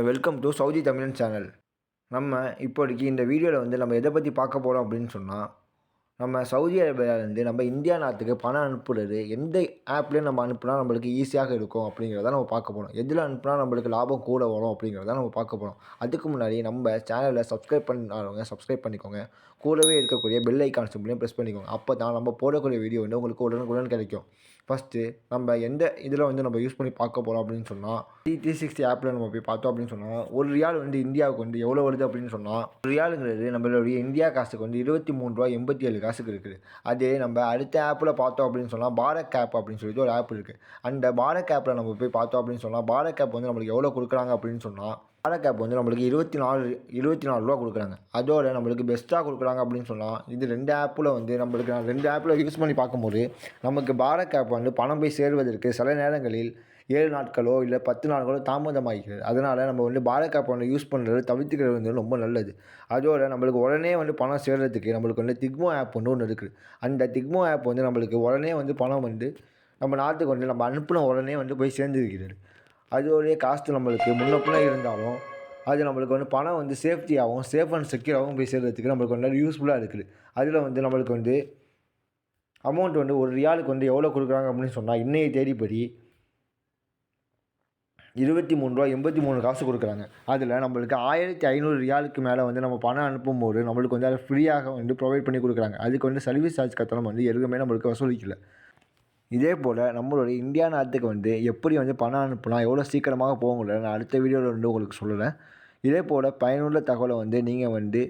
Welcome to Saudi தமிழன் channel. நம்ம இப்போதைக்கு இந்த வீடியோவில் வந்து நம்ம எதை பற்றி பார்க்க போகிறோம் அப்படின்னு சொன்னால், நம்ம சவுதி அரேபியாவிலேருந்து நம்ம இந்தியா நாட்டுக்கு பணம் அனுப்புறது எந்த ஆப்லேயும் நம்ம அனுப்புனா நம்மளுக்கு ஈஸியாக இருக்கும் அப்படிங்கிறத நம்ம பார்க்க போகிறோம். எதில் அனுப்புனா நம்மளுக்கு லாபம் கூட வரும் அப்படிங்கிறத நம்ம பார்க்க போகிறோம். அதுக்கு முன்னாடி நம்ம சேனலில் சப்ஸ்கிரைப் பண்ணாதவங்க சப்ஸ்கிரைப் பண்ணிக்கோங்க. கூடவே இருக்கக்கூடிய பெல் ஐக்கான் சிம்பிளையும் ப்ரெஸ் பண்ணிக்கோங்க. அப்போ தான் நம்ம போடக்கூடிய வீடியோ வந்து உங்களுக்கு உடனுக்குடன் கிடைக்கும். ஃபஸ்ட்டு நம்ம எந்த இதில் வந்து நம்ம யூஸ் பண்ணி பார்க்க போகிறோம் அப்படின்னு சொன்னால், T360 ஆப்பில் நம்ம போய் பார்த்தோம் அப்படின்னு சொன்னால், ஒரு ரியால் வந்து இந்தியாவுக்கு வந்து எவ்வளோ வருது அப்படின்னு சொன்னால், ஒரு ரியாலுங்கிறது நம்மளுடைய இந்தியா காசுக்கு வந்து ரூ. 23.87 இருக்குது. அதே நம்ம அடுத்த ஆப்பில் பார்த்தோம் அப்படின்னு சொன்னால், பாரக் ஆப் அப்படின்னு சொல்லிட்டு ஒரு ஆப் இருக்குது. அந்த பாரக் ஆப்பில் நம்ம போய் பார்த்தோம் அப்படின்னு சொன்னால், பாரக் ஆப் வந்து நம்மளுக்கு எவ்வளோ கொடுக்குறாங்க அப்படின்னு சொன்னால், பாரக் ஆப் வந்து நம்மளுக்கு ரூ. 24 கொடுக்குறாங்க. அதோட நம்மளுக்கு பெஸ்ட்டாக கொடுக்குறாங்க அப்படின்னு சொன்னால், இது 2 ஆப்பில் வந்து நம்மளுக்கு நான் 2 ஆப்பில் யூஸ் பண்ணி பார்க்கும்போது, நமக்கு பாரக் ஆப் வந்து பணம் போய் சேர்வதற்கு சில நேரங்களில் 7 நாட்களோ இல்லை 10 நாட்களோ தாமதமாகிறது. அதனால் நம்ம வந்து பாரக் ஆப் வந்து யூஸ் பண்ணுறது தவிர்த்துக்கிறது வந்து ரொம்ப நல்லது. அதோட நம்மளுக்கு உடனே வந்து பணம் சேர்றதுக்கு நம்மளுக்கு வந்து டிக்மோ ஆப் வந்து ஒன்று இருக்குது. அந்த டிக்மோ ஆப் வந்து நம்மளுக்கு உடனே வந்து பணம் வந்து நம்ம நாட்டுக்கு வந்து நம்ம அனுப்பின உடனே வந்து போய் சேர்ந்துருக்கிறது. அதோடைய காஸ்ட்டு நம்மளுக்கு முன்ன பின்ன இருந்தாலும், அது நம்மளுக்கு வந்து பணம் வந்து சேஃப்டியாகவும் சேஃப் அண்ட் செக்யூராகவும் போய் சேர்றதுக்கு நம்மளுக்கு வந்து யூஸ்ஃபுல்லாக இருக்குது. அதில் வந்து நம்மளுக்கு வந்து அமௌண்ட் வந்து ஒரு ரியாலுக்கு வந்து எவ்வளோ கொடுக்குறாங்க அப்படின்னு சொன்னால், இன்றைய தேதிப்படி ரூ. 23.83 கொடுக்குறாங்க. அதில் நம்மளுக்கு 1500 ரியாலுக்கு மேலே வந்து நம்ம பணம் அனுப்பும்போது நம்மளுக்கு வந்து அதை ஃப்ரீயாக வந்து ப்ரொவைட் பண்ணி கொடுக்குறாங்க. அதுக்கு வந்து சர்வீஸ் சார்ஜ் கட்டணம் வந்து எதுவுமே நம்மளுக்கு வசூலிக்கல. இதே போல் நம்மளுடைய இந்தியா நாட்டுக்கு வந்து எப்படி வந்து பணம் அனுப்புனா எவ்வளோ சீக்கிரமாக போகுங்கிறத நான் அடுத்த வீடியோவில் வந்து உங்களுக்கு சொல்லுறேன். இதே போல் பயனுள்ள தகவலை வந்து நீங்கள் வந்து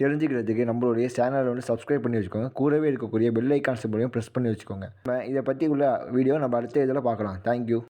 தெரிஞ்சுக்கிறதுக்கு நம்மளுடைய சேனலை வந்து சப்ஸ்கிரைப் பண்ணி வச்சுக்கோங்க. கூடவே இருக்கக்கூடிய பெல் ஐக்கான் சிம்பலையும் ப்ரெஸ் பண்ணி வச்சுக்கோங்க. இதை பற்றி உள்ள வீடியோ நம்ம அடுத்த இதில் பார்க்கலாம். தேங்க்யூ.